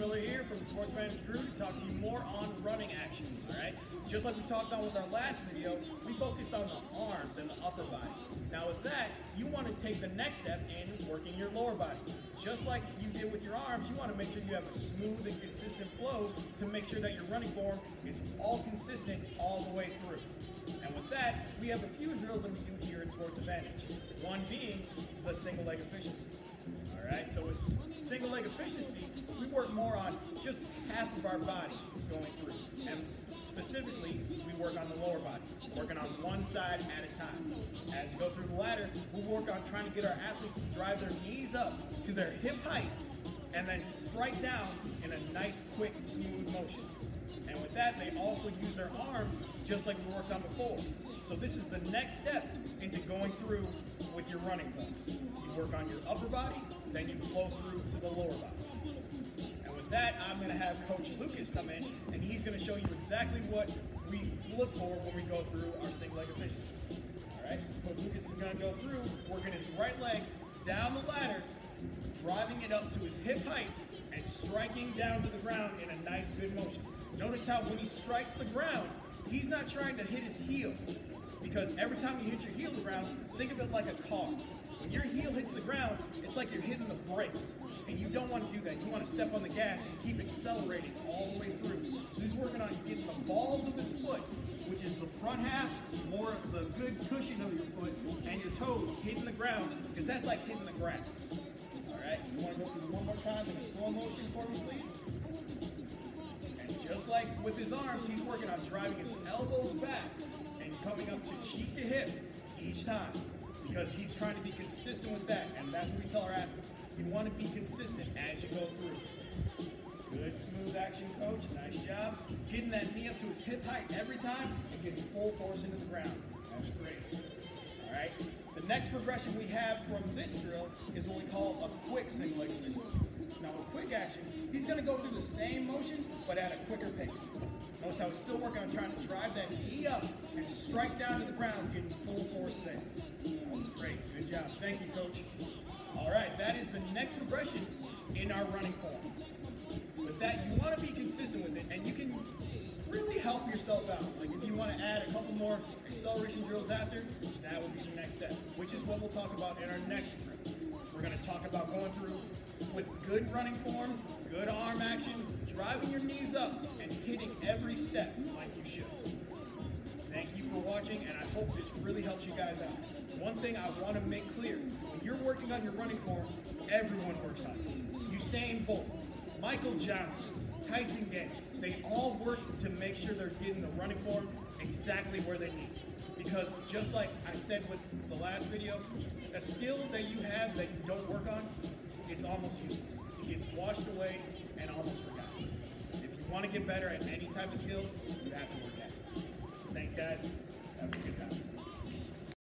Miller here from the Sports Advantedge crew to talk to you more on running action, all right? Just like we talked on with our last video, we focused on the arms and the upper body. Now with that, you want to take the next step in working your lower body. Just like you did with your arms, you want to make sure you have a smooth and consistent flow to make sure that your running form is all consistent all the way through. And with that, we have a few drills that we do here at Sports Advantedge. One being the single leg efficiency. All right, so with single leg efficiency, we work more on just half of our body going through. And specifically, we work on the lower body, working on one side at a time. As you go through the ladder, we'll work on trying to get our athletes to drive their knees up to their hip height and then strike down in a nice, quick, smooth motion. And with that, they also use their arms just like we worked on before. So this is the next step into going through with your running form. You work on your upper body, then you flow through to the lower body. And with that, I'm going to have Coach Lucas come in, and he's going to show you exactly what we look for when we go through our single leg efficiency. All right, Coach Lucas is going to go through, working his right leg down the ladder, driving it up to his hip height, and striking down to the ground in a nice, good motion. Notice how when he strikes the ground, he's not trying to hit his heel, because every time you hit your heel to the ground, think of it like a car. When your heel hits the ground, it's like you're hitting the brakes, and you don't want to do that. You want to step on the gas and keep accelerating all the way through. So he's working on getting the balls of his foot, which is the front half, more of the good cushion of your foot, and your toes hitting the ground, because that's like hitting the grass. All right, you want to go through one more time in a slow motion for me, please? Just like with his arms, he's working on driving his elbows back and coming up to cheek to hip each time, because he's trying to be consistent with that. And that's what we tell our athletes. You want to be consistent as you go through. Good smooth action, coach. Nice job. Getting that knee up to his hip height every time and getting full force into the ground. That's great. All right. The next progression we have from this drill is what we call a quick single leg efficiency. Now with quick action, he's going to go through the same motion, but at a quicker pace. Notice how he's still working on trying to drive that knee up and strike down to the ground, getting full force there. That was great. Good job. Thank you, coach. All right, that is the next progression in our running form. With that, you want to be consistent with it, and you can really help yourself out. Like if you want to add a couple more acceleration drills after, that would be the next step, which is what we'll talk about in our next drill. We're going to talk about going through with good running form, good arm action, driving your knees up, and hitting every step like you should. Thank you for watching, and I hope this really helps you guys out. One thing I want to make clear, when you're working on your running form, everyone works on it. Usain Bolt, Michael Johnson, Tyson Gay, they all work to make sure they're getting the running form exactly where they need. Because just like I said with the last video, a skill that you have that you don't work on, it's almost useless. It gets washed away and almost forgotten. If you want to get better at any type of skill, you have to work at it. Thanks guys, have a good time.